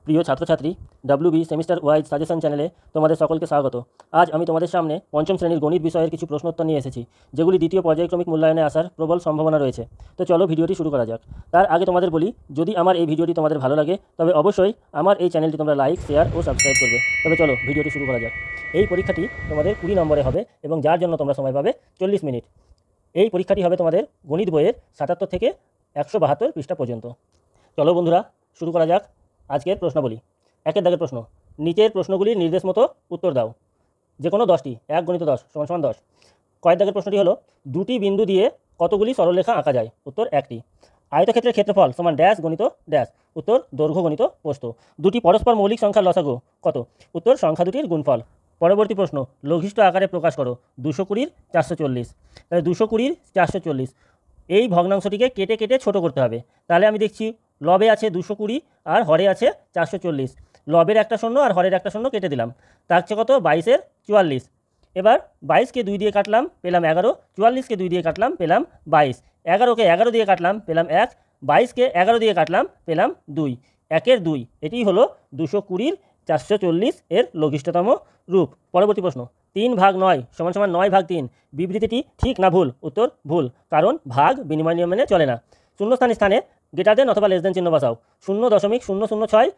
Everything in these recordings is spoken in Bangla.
প্রিয় ছাত্রছাত্রী, WB সেমিস্টার ওয়াইজ সাজেশন চ্যানেলে তোমাদের সকলকে স্বাগত। আজ আমি তোমাদের সামনে পঞ্চম শ্রেণীর গণিত বিষয়ের কিছু প্রশ্নোত্তর নিয়ে এসেছি, যেগুলি দ্বিতীয় পর্যায়ক্রমিক মূল্যায়নে আসার প্রবল সম্ভাবনা রয়েছে। তো চলো ভিডিওটি শুরু করা যাক। তার আগে তোমাদের বলি, যদি আমার এই ভিডিওটি তোমাদের ভালো লাগে তবে অবশ্যই আমার এই চ্যানেলটি তোমরা লাইক, শেয়ার ও সাবস্ক্রাইব করবে। তবে চলো ভিডিওটি শুরু করা যাক। এই পরীক্ষাটি তোমাদের 20 নম্বরে হবে এবং যার জন্য তোমরা সময় পাবে 40 মিনিট। এই পরীক্ষাটি হবে তোমাদের গণিত বইয়ের 77 থেকে 172 পৃষ্ঠা পর্যন্ত। চলো বন্ধুরা শুরু করা যাক আজকের প্রশ্নাবলী। একের দাগের প্রশ্ন, নিচের প্রশ্নগুলির নির্দেশ মতো উত্তর দাও। যে কোনো 10টি, 1 × 10 = 10। কয়ের দাগের প্রশ্নটি হলো, দুটি বিন্দু দিয়ে কতগুলি সরলরেখা আঁকা যায়? উত্তর 1টি। আয়তক্ষেত্রের ক্ষেত্রফল সমান ড্যাশ গণিত ড্যাশ। উত্তর দৈর্ঘ্য গণিত প্রস্থ। দুটি পরস্পর মৌলিক সংখ্যার লসাগু কত? উত্তর সংখ্যা দুটির গুণফল। পরবর্তী প্রশ্ন, লঘিষ্ঠ আকারে প্রকাশ করো। 220 × 440। তাহলে 220 × 440, এই ভগ্নাংশটিকে কেটে কেটে ছোট করতে হবে। তাহলে আমি দেখছি লবে আছে 220 আর হরে আছে 440। লবের একটা শূন্য আর হরের একটা শূন্য কেটে দিলাম। তার চেয়ে কত? 22 × 44। এবার 22কে 2 দিয়ে কাটলাম, পেলাম 11। 44কে 2 দিয়ে কাটলাম, পেলাম 22। 11কে 11 দিয়ে কাটলাম, পেলাম 1। 22কে 11 দিয়ে কাটলাম, পেলাম 2। 1-এর 2, এটি হলো 220 × 440 এর লঘিষ্ঠতম রূপ। পরবর্তী প্রশ্ন, 3/9 = 9/3। বিবৃতিটি ঠিক না ভুল? উত্তর ভুল, কারণ ভাগ বিনিময় নিয়ম মেনে চলে না। শূন্যস্থান স্থানে গ্রেটার দেন অথবা লেস দেন চিহ্ন বসাও। 0.006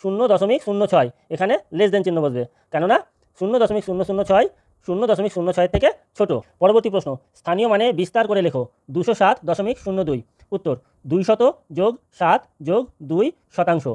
0.06, এখানে লেস দেন চিহ্ন বসবে, কেননা 0.006 0.06 থেকে ছোট। পরবর্তী প্রশ্ন, স্থানীয় মানে বিস্তার করে লেখো। 207.02। উত্তর 200 + 7 + 2 শতাংশ।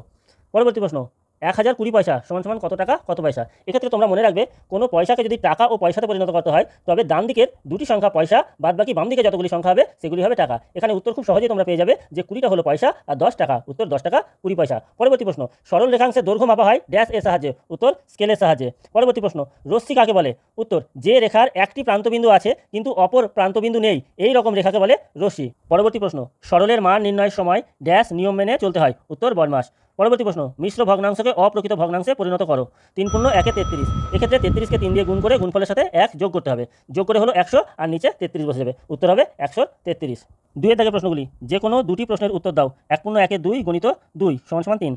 পরবর্তী প্রশ্ন, 1020 পয়সা = কত টাকা কত পয়সা? এক্ষেত্রে তোমরা মনে রাখবে, কোনো পয়সাকে যদি টাকা ও পয়সাতে পরিণত করতে হয় তবে ডান দিকের দুটি সংখ্যা পয়সা, বাদ বাকি বাম দিকে যতগুলি সংখ্যা হবে সেগুলি হবে টাকা। এখানে উত্তর খুব সহজেই তোমরা পেয়ে যাবে যে 20টা হলো পয়সা আর 10 টাকা। উত্তর 10 টাকা 20 পয়সা। পরবর্তী প্রশ্ন, সরল রেখাংশের দৈর্ঘ্য মাপা হয় ড্যাশ এর সাহায্যে। উত্তর স্কেলের সাহায্যে। পরবর্তী প্রশ্ন, রশ্মি কাকে বলে? উত্তর যে রেখার একটি প্রান্তবিন্দু আছে কিন্তু অপর প্রান্তবিন্দু নেই, এই রকম রেখাকে বলে রশ্মি। পরবর্তী প্রশ্ন, সরলের মান নির্ণয়ের সময় ড্যাশ নিয়ম মেনে চলতে হয়। উত্তর বদমাস। পরবর্তী প্রশ্ন, মিশ্র ভগ্নাংশকে অপ্রকৃত ভগ্নাংশে পরিণত করো। 3 × 1 = 33। এক্ষেত্রে 33কে 3 দিয়ে গুণ করে গুণফলের সাথে 1 যোগ করতে হবে। যোগ করে হলো 100 আর নিচে 33 বসে যাবে। উত্তর হবে 133। 2-এর দাগের প্রশ্নগুলি, যে কোনো দুটি প্রশ্নের উত্তর দাও। 1 × 1 = 2 × 2 = 3।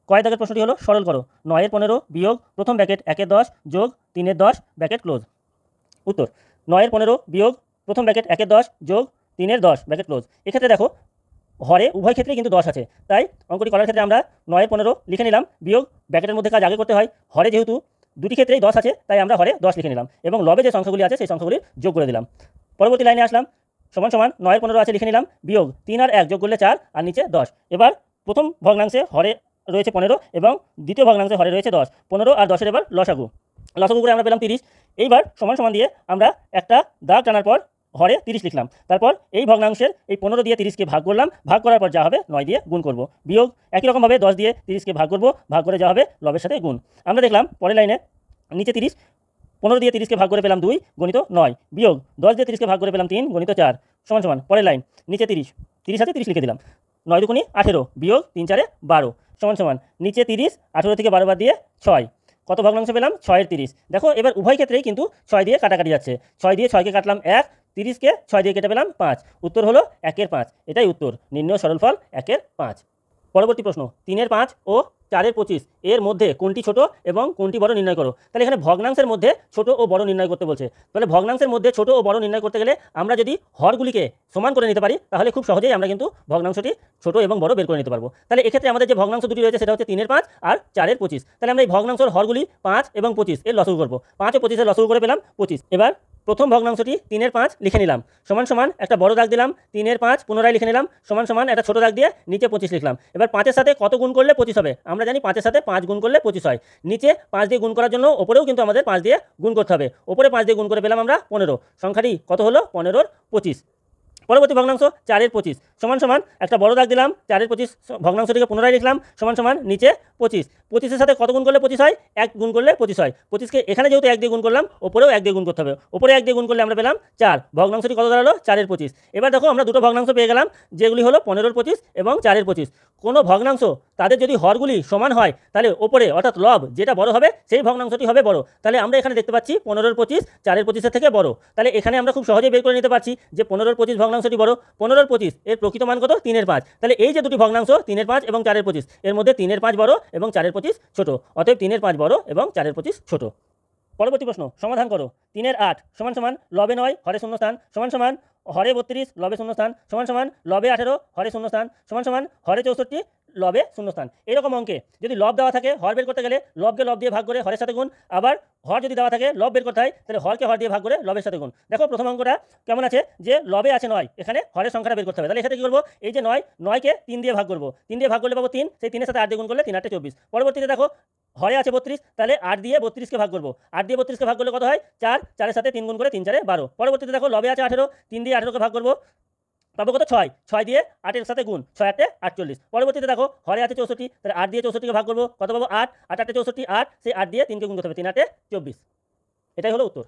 কয়ের দাগের প্রশ্নটি হলো, সরল করো। 9-এর 15 বিয়োগ প্রথম ব্র্যাকেট 1-এর 10 যোগ 3-এর 10 ব্র্যাকেট ক্লোজ। উত্তর 9-এর 15 বিয়োগ প্রথম ব্র্যাকেট 1-এর 10 যোগ 3-এর 10 ব্র্যাকেট ক্লোজ। এক্ষেত্রে দেখো হরে উভয় ক্ষেত্রে কিন্তু 10 আছে, তাই অঙ্কটি করার ক্ষেত্রে আমরা 9-এর 15 লিখে নিলাম, বিয়োগ ব্র্যাকেটের মধ্যে কাজ আগে করতে হয়। হরে যেহেতু দুটি ক্ষেত্রেই 10 আছে তাই আমরা হরে 10 লিখে নিলাম এবং লবে যে সংখ্যাগুলি আছে সেই সংখ্যাগুলি যোগ করে দিলাম। পরবর্তী লাইনে আসলাম, সমান 9-এর 15 আছে লিখে নিলাম, বিয়োগ 3 আর 1 যোগ করলে 4 আর নিচে 10। এবার প্রথম ভগ্নাংশে হরে রয়েছে 15 এবং দ্বিতীয় ভগ্নাংশে হরে রয়েছে 10। 15 আর 10-এর এবার লসাগু করে আমরা পেলাম 30। এইবার সমান দিয়ে আমরা একটা দাগ টানার পর হরে 30 লিখলাম। তারপর এই ভগ্নাংশের এই 15 দিয়ে 30কে ভাগ করলাম, ভাগ করার পর যা হবে 9 দিয়ে গুণ করব, বিয়োগ একই রকমভাবে 10 দিয়ে 30কে ভাগ করব, ভাগ করে যা হবে লবের সাথে গুণ। আমরা দেখলাম পরের লাইনে নিচে 30, 15 দিয়ে 30কে ভাগ করে পেলাম 2 × 9, বিয়োগ 10 দিয়ে 30কে ভাগ করে পেলাম 3 × 4 সমান পরের লাইন নিচে 30 সাথে 30 লিখে দিলাম। 9 × 2 = 18 বিয়োগ 3 × 4 = 12 সমান নিচে 30, 18 থেকে 12 বাদ দিয়ে 6। কত ভগ্নাংশ পেলাম? 6-এর 30। দেখো এবার উভয় ক্ষেত্রেই কিন্তু 6 দিয়ে কাটাকাটি যাচ্ছে। 6 দিয়ে 6কে কাটলাম 1, 30কে 6 দিয়ে কেটে পেলাম 5। উত্তর হলো 1-এর 5। এটাই উত্তর, নির্ণয় সরলফল 1-এর 5। পরবর্তী প্রশ্ন, 3-এর 5 ও 4-এর 25 এর মধ্যে কোনটি ছোট এবং কোনটি বড় নির্ণয় করো। তাহলে এখানে ভগ্নাংশের মধ্যে ছোট ও বড় নির্ণয় করতে বলছে। তাহলে ভগ্নাংশের মধ্যে ছোট ও বড় নির্ণয় করতে গেলে আমরা যদি হরগুলিকে সমান করে নিতে পারি তাহলে খুব সহজেই আমরা কিন্তু ভগ্নাংশটি ছোট এবং বড় বের করে নিতে পারবো। তাহলে এক্ষেত্রে আমাদের যে ভগ্নাংশ দুটি রয়েছে সেটা হচ্ছে 3-এর 5 আর 4-এর 25। তাহলে আমরা এই ভগ্নাংশের হরগুলি 5 এবং 25 এর লসাগু করব। 5 ও 25 এর লসাগু করে পেলাম 25। এবার প্রথম ভগ্নাংশটি 3-এর 5 লিখে নিলাম, সমান একটা বড় দাগ দিলাম, 3-এর 5 পুনরায় লিখে নিলাম, সমান একটা ছোট দাগ দিয়ে নিচে 25 লিখলাম। এবার 5-এর সাথে কত গুণ করলে 25 হবে? আমরা জানি 5-এর সাথে 5 গুণ করলে 25 হয়। নিচে 5 দিয়ে গুণ করার জন্য ওপরেও কিন্তু আমাদের 5 দিয়ে গুণ করতে হবে। ওপরে 5 দিয়ে গুণ করে পেলাম আমরা 15। সংখ্যাটি কত হলো? 15-এর 25। পরবর্তী ভগ্নাংশ 4-এর 25 সমান একটা বড় দাগ দিলাম, 4-এর 25 ভগ্নাংশটিকে পুনরায় লিখলাম, সমান নিচে 25। 25-এর সাথে কত গুণ করলে 25 হয়? 1 গুণ করলে 25 হয়। 25কে এখানে যেহেতু 1 দিয়ে গুণ করলাম, ওপরেও 1 দিয়ে গুণ করতে হবে। ওপরে 1 দিয়ে গুণ করলে আমরা পেলাম 4। ভগ্নাংশটি কত দাঁড়ালো? 4-এর 25। এবার দেখো আমরা দুটো ভগ্নাংশ পেয়ে গেলাম, যেগুলি হলো 15-এর 25 এবং 4-এর 25। কোনো ভগ্নাংশ তাদের যদি হরগুলি সমান হয় তাহলে ওপরে অর্থাৎ লব যেটা বড় হবে সেই ভগ্নাংশটি হবে বড়। তাহলে আমরা এখানে দেখতে পাচ্ছি 15-এর 25 4-এর 25-এর থেকে বড়। তাহলে এখানে আমরা খুব সহজেই বের করে নিতে পারছি যে 15-এর 25 ভগ্নাংশটি বড়। 15-এর 25 এর প্রকৃত মান কত? 3-এর 5। তাহলে এই যে দুটি ভগ্নাংশ 3-এর 5 এবং 4-এর 25 এর মধ্যে 3-এর 5 বড় এবং 4-এর 25 ছোট, অতএব 3-এর 5 বড় এবং 4-এর 25 ছোট। পরবর্তী প্রশ্ন সমাধান করো। 3-এর 8 সমান সমান লবে 9 হরে শূন্যস্থান সমান সমান হরে 32 লবে শূন্যস্থান সমান সমান লবে 18 হরে শূন্যস্থান সমান সমান হরে 64 লবে শূন্যস্থান। এরকম অঙ্কে যদি লব দেওয়া থাকে হর বের করতে গেলে লবকে লব দিয়ে ভাগ করে হরের সাথে গুণ, আবার হর যদি দেওয়া থাকে লব বের করতে হয় তাহলে হরকে হর দিয়ে ভাগ করে লবের সাথে গুণ। দেখো প্রথম অঙ্কটা কেমন আছে, যে লবে আছে 9, এখানে হরের সংখ্যাটা বের করতে হবে। তাহলে এখানে কি করবো, এই যে 9কে 3 দিয়ে ভাগ করবো, 3 দিয়ে ভাগ করলে পাবো 3, সেই 3-এর সাথে 8 দিয়ে গুণ করলে 3 8 24। পরবর্তীতে দেখো হরে আছে 32, তাহলে 8 দিয়ে 32কে ভাগ করবো, 8 দিয়ে 32কে ভাগ করলে কত হয় 4, 4-এর সাথে 3 গুণ করে 3 4 12। পরবর্তীতে দেখো লবে আছে 18, 3 দিয়ে 18কে ভাগ করবো, পাবো কত 6, 6 দিয়ে 8-এর সাথে গুণ, 6 8 48। পরবর্তীতে দেখো হরে আছে 64, তাহলে 8 দিয়ে 64কে ভাগ করবো, কত পাবো 8, 8 8 64, 8, সেই 8 দিয়ে 3কে গুণ করতে হবে, 3 8 24। এটাই হলো উত্তর।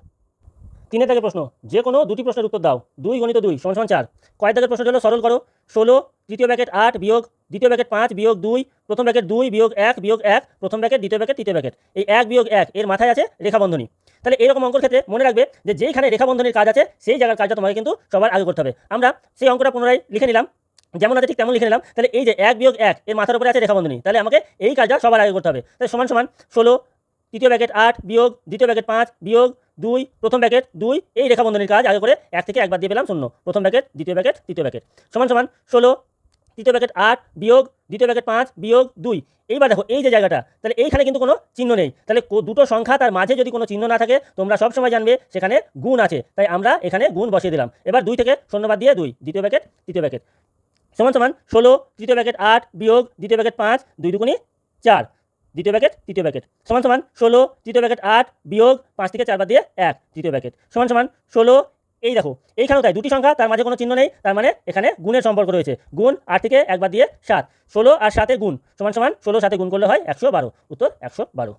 3-এর দাগের প্রশ্ন, যে কোনো দুটি প্রশ্নের উত্তর দাও। 2 × 2 = 4। কয়েক দাগের প্রশ্ন হলো সরল করো। 16 তৃতীয় ব্র্যাকেট 8 বিয়োগ দ্বিতীয় ব্র্যাকেট 5 বিয়োগ 2 প্রথম ব্র্যাকেট 2 বিয়োগ 1 বিয়োগ 1 প্রথম ব্র্যাকেট দ্বিতীয় ব্র্যাকেট তৃতীয় ব্র্যাকেট, এই 1 বিয়োগ 1 এর মাথায় আছে রেখাবন্ধনী। তাহলে এরকম অঙ্কের ক্ষেত্রে মনে রাখবে যে যেইখানে রেখাবন্ধনীর কাজ আছে সেই জায়গার কাজটা তোমাকে কিন্তু সবার আগে করতে হবে। আমরা সেই অঙ্কটা পুনরায় লিখে নিলাম, যেমন আছে ঠিক তেমন লিখে নিলাম। তাহলে এই যে 1 বিয়োগ 1 এর মাথার উপরে আছে রেখাবন্ধনী, তাহলে আমাকে এই কাজটা সবার আগে করতে হবে। তাহলে সমান সমান 16 তৃতীয় ব্র্যাকেট 8 বিয়োগ দ্বিতীয় ব্র্যাকেট 5 বিয়োগ 2 প্রথম ব্র্যাকেট 2, এই রেখাবন্ধনীর কাজ আগে করে 1 থেকে 1 বাদ দিয়ে পেলাম 0, প্রথম ব্র্যাকেট দ্বিতীয় ব্র্যাকেট তৃতীয় ব্র্যাকেট সমান সমান 16 তৃতীয় ব্র্যাকেট 8 বিয়োগ দ্বিতীয় ব্র্যাকেট 5 বিয়োগ 2। এইবার দেখো এই যে জায়গাটা, তাহলে এইখানে কিন্তু কোনো চিহ্ন নেই, তাহলে দুটো সংখ্যা তার মাঝে যদি কোনো চিহ্ন না থাকে তোমরা সবসময় জানবে সেখানে গুণ আছে, তাই আমরা এখানে গুণ বসিয়ে দিলাম। এবার 2 থেকে 0 বাদ দিয়ে 2 দ্বিতীয় ব্র্যাকেট তৃতীয় ব্র্যাকেট সমান সমান 16 তৃতীয় ব্র্যাকেট 8 বিয়োগ দ্বিতীয় ব্র্যাকেট 5 2 2 4 দ্বিতীয় ব্র্যাকেট তৃতীয় ব্র্যাকেট সমান সমান 16 তৃতীয় ব্র্যাকেট 8 বিয়োগ 5 থেকে 4 বাদ দিয়ে 1 তৃতীয় ব্র্যাকেট সমান সমান 16। এই দেখো এইখানেও তাই, দুটি সংখ্যা তার মাঝে কোনো চিহ্ন নেই, তার মানে এখানে গুণের সম্পর্ক রয়েছে, গুণ 8 থেকে 1 বাদ দিয়ে 7, 16 আর 7-এর গুণ সমান সমান 16 7-এ গুণ করলে হয় 112, উত্তর 112।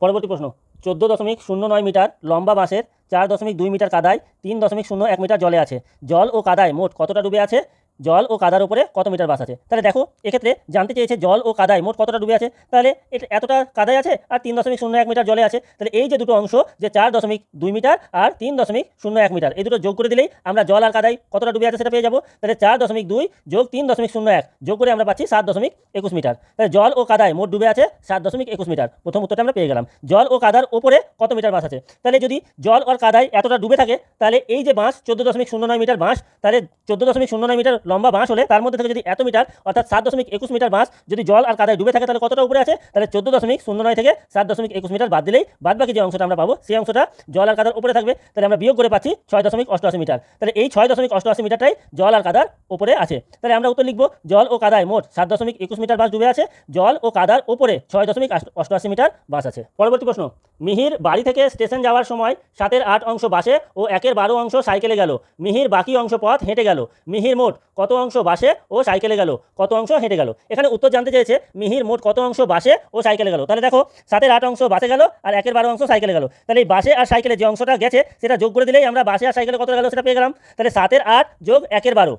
পরবর্তী প্রশ্ন 14.09 মিটার লম্বা বাঁশের 4.2 মিটার কাদায় 3.01 মিটার জলে আছে, জল ও কাদায় মোট কতটা ডুবে আছে, জল ও কাদার উপরে কত মিটার বাস আছে। তাহলে দেখো এক্ষেত্রে জানতে চেয়েছে জল ও কাদায় মোট কতটা ডুবে আছে, তাহলে এতটা কাদায় আছে আর 3.01 মিটার জলে আছে। তাহলে এই যে দুটো অংশ, যে 4.2 মিটার আর 3.01 মিটার, এই দুটো যোগ করে দিলেই আমরা জল আর কাদায় কতটা ডুবে আছে সেটা পেয়ে যাবো। তাহলে 4.2 যোগ 3.01 যোগ করে আমরা পাচ্ছি 7.21 মিটার। তাহলে জল ও কাদায় মোট ডুবে আছে 7.21 মিটার, প্রথম উত্তরটা আমরা পেয়ে গেলাম। জল ও কাদার ওপরে কত মিটার বাস আছে, তাহলে যদি জল আর কাদায় এতটা ডুবে থাকে তাহলে এই যে বাঁশ 14.09 মিটার বাঁশ, তাহলে 14.09 মিটার লম্বা বাঁশ হলে তার মধ্যে থেকে যদি এত মিটার অর্থাৎ 7.21 মিটার বাঁশ যদি জল আর কাদায় ডুবে থাকে তাহলে কতটা উপরে আছে, তাহলে 14.09 থেকে 7.21 মিটার বাদ দিলেই বাদ বাকি যে অংশটা আমরা পাবো সেই অংশটা জল আর কাদার উপরে থাকবে। তাহলে আমরা বিয়োগ করে পাচ্ছি 6.88 মিটার। তাহলে এই 6.88 মিটারটাই জল আর কাদার উপরে আছে। তাহলে আমরা উত্তর লিখব জল ও কাদায় মোট 7.21 মিটার বাঁশ ডুবে আছে, জল ও কাদার উপরে 6.88 মিটার বাঁশ আছে। পরবর্তী প্রশ্ন, মিহির বাড়ি থেকে স্টেশন যাওয়ার সময় 7-এর 8 অংশ বাসে ও 1-এর 12 অংশ সাইকেলে গেল, মিহির বাকি অংশ পথ হেঁটে গেল, মিহির মোট কত অংশ বাসে ও সাইকেলে গেল, কত অংশ হেঁটে গেল। এখানে উত্তর জানতে চেয়েছে মিহির মোট কত অংশ বাসে ও সাইকেলে গেল। তাহলে দেখো 7-এর 8 অংশ বাসে গেল আর 1-এর 12 অংশ সাইকেলে গেল, তাহলে এই বাসে আর সাইকেলে যে অংশটা গেছে সেটা যোগ করে দিলেই আমরা বাসে আর সাইকেলে কত গেল সেটা পেয়ে গেলাম। তাহলে 7-এর 8 যোগ 1-এর 12,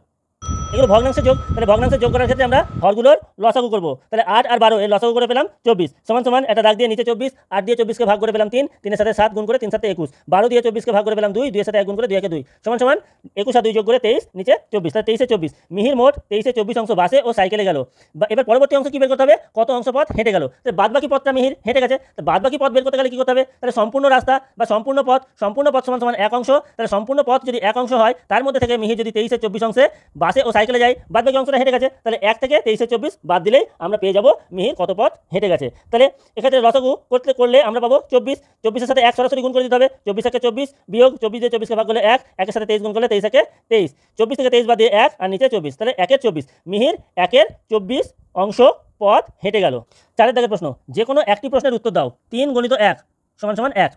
এগুলো ভগ্নাংশের যোগ। তাহলে ভগ্নাংশের যোগ করার ক্ষেত্রে আমরা হরগুলোর লসাগু করবো। তাহলে 8 আর 12 এর লসাগু করে পেলাম 24 সমান সমান একটা দাগ দিয়ে নিচে 24, 8 দিয়ে 24কে ভাগ করে পেলাম 3, 3-এর সাথে 7 গুণ করে 3 7 21, 12 দিয়ে 24কে ভাগ করে পেলাম 2, 2-এর সাথে 1 গুণ করে 2 1 2 সমান সমান 21 আর 2 যোগ করে 23, নিচে 24, তাহলে 23 এ 24। মিহির মোট 23 এ 24 অংশ বাসে ও সাইকেলে গেল। এবার পরবর্তী অংশ কি বের করতে হবে, কত অংশ পথ হেঁটে গেল। তাহলে বাদ বাকি পথটা মিহির হেঁটে গেছে, বাদ বাকি পথ বের করতে গেলে কি করতে হবে, তাহলে সম্পূর্ণ রাস্তা বা সম্পূর্ণ পথ সমান সমান 1 অংশ। তাহলে সম্পূর্ণ পথ যদি 1 অংশ হয় তার মধ্যে থেকে মিহির যদি 23 এ 24 অংশে বাসে ও সাইকেলে যায়, বাদ বাকি অংশটা হেঁটে গেছে, তাহলে 1 থেকে 23 এ 24 বাদ দিলেই আমরা পেয়ে যাব মিহির কত পথ হেঁটে গেছে। তাহলে এক্ষেত্রে লসাগু করলে আমরা পাবো 24, 24-এর সাথে 1 সরাসরি গুণ করে দিতে হবে, 24 একে 24 বিয়োগ 24 দিয়ে 24কে ভাগ করলে 1, 1-এর সাথে 23 গুণ করলে 23 একে 23, 24 থেকে 23 বাদ দিয়ে 1 আর নিচে 24, তাহলে 1-এর 24, মিহির 1-এর 24 অংশ পথ হেঁটে গেল। 4-এর দাগের প্রশ্ন, যে কোনো একটি প্রশ্নের উত্তর দাও। 3 × 1 = 1।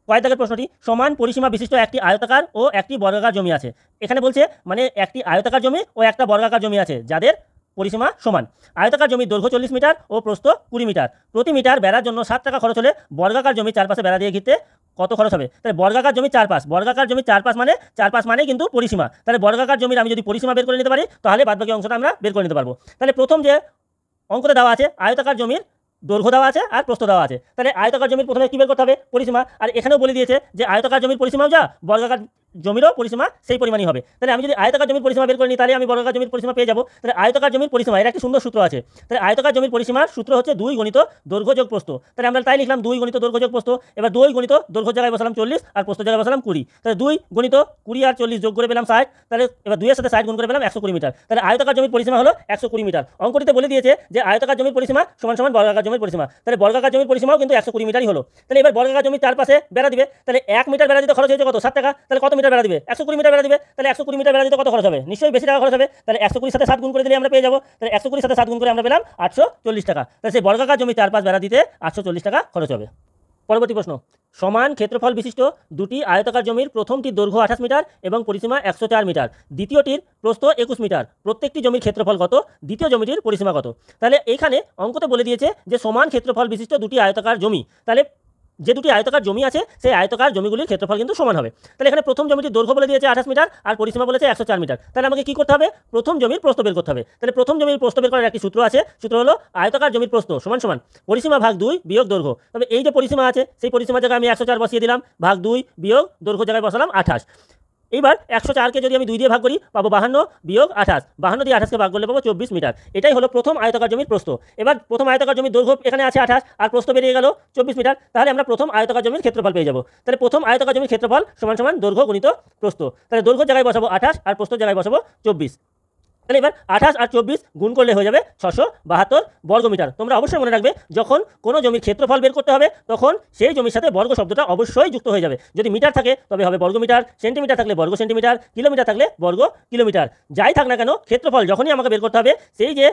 কয়েক দাগের প্রশ্নটি, সমান পরিসীমা বিশিষ্ট একটি আয়তাকার ও একটি বর্গাকার জমি আছে। এখানে বলছে মানে একটি আয়তাকার জমি ও একটা বর্গাকার জমি আছে যাদের পরিসীমা সমান। আয়তাকার জমির দৈর্ঘ্য 40 মিটার ও প্রস্থ 20 মিটার, প্রতি মিটার বেড়ার জন্য 7 টাকা খরচ হলে বর্গাকার জমি চারপাশে বেড়া দিয়ে ঘিরতে কত খরচ হবে। তাহলে বর্গাকার জমি চারপাশ, বর্গাকার জমি চারপাশ মানে কিন্তু পরিসীমা। তাহলে বর্গাকার জমির আমি যদি পরিসীমা বের করে নিতে পারি তাহলে বাদবাকি অংশটা আমরা বের করে নিতে পারবো। তাহলে প্রথম যে অঙ্কতে দেওয়া আছে আয়তাকার জমির দৈর্ঘ্য দেওয়া আছে আর প্রস্থ দেওয়া আছে, তাহলে আয়তাকার জমির প্রথমে কি বের করতে হবে, পরিসীমা। আর এখানেও বলে দিয়েছে যে আয়তাকার জমির পরিসীমাও যা বর্গাকার জমিরও পরিসীমা সেই পরিমাণই হবে। তাহলে আমি যদি আয়তাকার জমির পরিসীমা বের করে নিই তাহলে আমি বর্গাকার জমির পরিসীমা পেয়ে যাবো। তাহলে আয়তাকার জমির পরিসীমা এর একটা সুন্দর সূত্র আছে। তাহলে আয়তাকার জমির পরিসীমার সূত্র হচ্ছে 2 গুণিত দৈর্ঘ্য যোগ প্রস্থ। তাহলে আমরা তাই লিখলাম 2 গুণিত দৈর্ঘ্য যোগ প্রস্থ। এবার 2 গুণিত দৈর্ঘ্য জায়গায় বসালাম 40 আর প্রস্থ জায়গায় বসালাম 20। তাহলে 2 গুণিত 20 আর 40 যোগ করে পেলাম 60। তাহলে এবার 2 এর সাথে 60 গুণ করে পেলাম 120 মিটার। তাহলে আয়তাকার জমির পরিসীমা হলো 120 মিটার। অঙ্কটিতে বলে দিয়েছে যে আয়তাকার জমির পরিসীমা সমান সমান বর্গাকার জমির পরিসীমা। তাহলে বর্গাকার জমির পরিসীমাও কিন্তু 120 মিটারই হলো। তাহলে এবার বর্গাকার জমির চারপাশে বেড়া দিবে। তাহলে 1 মিটার বেড়া দিতে খরচ হয়েছে কত? 7 টাকা। তাহলে কত মিটার বেড়া দিবে? 120 মিটার বেড়া দিবে। তাহলে 120 মিটার বেড়া দিতে কত খরচ হবে? নিশ্চয়ই বেশি টাকা খরচ হবে। তাহলে 120 সাথে 7 গুণ করে দিলে আমরা পেয়ে যাবো। তাহলে 120 সাথে 7 গুণ করে আমরা পেলাম 840 টাকা। তাহলে সেই বর্গাকার জমি চারপাশ বেড়া দিতে 840 টাকা খরচ হবে। পরবর্তী প্রশ্ন, সমান ক্ষেত্রফল বিশিষ্ট দুটি আয়তাকার জমির প্রথমটির দৈর্ঘ্য 28 মিটার এবং পরিসীমা 104 মিটার, দ্বিতীয়টির প্রস্থ 21 মিটার, প্রত্যেকটি জমির ক্ষেত্রফল কত? দ্বিতীয় জমিটির পরিসীমা কত? তাহলে এইখানে অঙ্কতে বলে দিয়েছে যে সমান ক্ষেত্রফল বিশিষ্ট দুটি আয়তাকার জমি। তাহলে যে দুটি আয়তাকার জমি আছে সেই আয়তাকার জমিগুলির ক্ষেত্রফল কিন্তু সমান হবে। তাহলে এখানে প্রথম জমিটির দৈর্ঘ্য বলে দিয়েছে 28 মিটার আর পরিসীমা বলেছে 104 মিটার। তাহলে আমাকে কি করতে হবে? প্রথম জমির প্রস্থ বের করতে হবে। তাহলে প্রথম জমির প্রস্থ বের করার একটি সূত্র আছে। সূত্র হলো আয়তাকার জমির প্রস্থ সমান সমান পরিসীমা ভাগ 2 বিয়োগ দৈর্ঘ্য। তবে এই যে পরিসীমা আছে সেই পরিসীমা জায়গায় আমি 104 বসিয়ে দিলাম, ভাগ 2 বিয়োগ দৈর্ঘ্য জায়গায় বসালাম 28। এইবার 104কে যদি আমি 2 দিয়ে ভাগ করি পাবো 52 বিয়োগ 28, 52 দিয়ে 28কে ভাগ করলে পাবো 24 মিটার। এটাই হলো প্রথম আয়তাকার জমির প্রস্থ। এবার প্রথম আয়তাকার জমির দৈর্ঘ্য এখানে আছে 28 আর প্রস্থ বেরিয়ে গেল 24 মিটার। তাহলে আমরা প্রথম আয়তাকার জমির ক্ষেত্রফল পেয়ে যাবো। তাহলে প্রথম আয়তাকার জমির ক্ষেত্রফল সমান সমান দৈর্ঘ্য গুণিত প্রস্থ। তাহলে দৈর্ঘ্য জায়গায় বসাবো 28 আর প্রস্থ জায়গায় বসাবো 24। তাহলে এবার 28 আর 24 গুণ করলে হয়ে যাবে 672 বর্গমিটার। তোমরা অবশ্যই মনে রাখবে যখন কোনো জমির ক্ষেত্রফল বের করতে হবে তখন সেই জমির সাথে বর্গ শব্দটা অবশ্যই যুক্ত হয়ে যাবে। যদি মিটার থাকে তবে হবে বর্গমিটার, সেন্টিমিটার থাকলে বর্গ সেন্টিমিটার, কিলোমিটার থাকলে বর্গ কিলোমিটার। যাই থাক না কেন ক্ষেত্রফল যখনই আমাকে বের করতে হবে সেই যে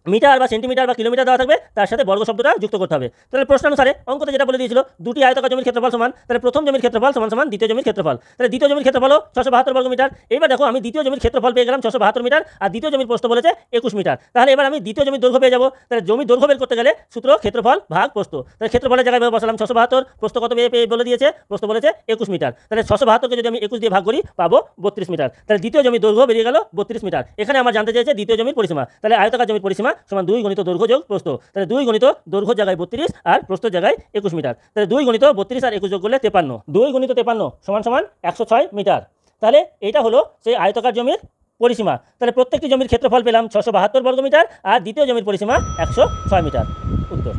মিটার বা সেন্টিমিটার বা কিলোমিটার দেওয়া থাকবে তার সাথে বর্গ শব্দটা যুক্ত করতে হবে। তাহলে প্রশ্নানুসারে অঙ্কতে যেটা বলে দিয়েছিল দুটি আয়তাকার জমির ক্ষেত্রফল সমান, তাহলে প্রথম জমির ক্ষেত্রফল সমান সমান দ্বিতীয় জমির ক্ষেত্রফল। তাহলে দ্বিতীয় জমির ক্ষেত্রফল 672 বর্গমিটার। এবার দেখো আমি দ্বিতীয় জমির ক্ষেত্রফল পেয়ে গেলাম 672 মিটার আর দ্বিতীয় জমির প্রস্থ বলেছে 21 মিটার। তাহলে এবার আমি দ্বিতীয় জমির দৈর্ঘ্য পেয়ে যাবো। তাহলে জমির দৈর্ঘ্য বের করতে গেলে সূত্র ক্ষেত্রফল ভাগ প্রস্থ। তাহলে ক্ষেত্রফলের জায়গায় বসালাম 672, প্রস্থ কত পেয়ে বলে দিয়েছে? প্রস্থ বলেছে 21 মিটার। তাহলে 672কে যদি আমি 21 দিয়ে ভাগ করি পাবো 32 মিটার। তাহলে দ্বিতীয় জমির দৈর্ঘ্য বেরিয়ে গেল 32 মিটার। এখানে আমার জানতে চাইছে দ্বিতীয় জমির পরিসীমা। তাহলে আয়তাকার জমির পরিসীমা সমান 2 গুণিত দৈর্ঘ্য যোগ প্রস্থ। তাহলে 2 গুণিত দৈর্ঘ্য জায়গায় 32 আর প্রস্থ জায়গায় 21 মিটার। তাহলে 2 গুণিত 32 আর 21 যোগ করলে 53। 2 গুণিত 53 সমান সমান 106 মিটার। তাহলে এটা হলো সেই আয়তাকার জমির পরিসীমা। তাহলে প্রত্যেকটি জমির ক্ষেত্রফল পেলাম 672 বর্গমিটার আর দ্বিতীয় জমির পরিসীমা 106 মিটার। উত্তর।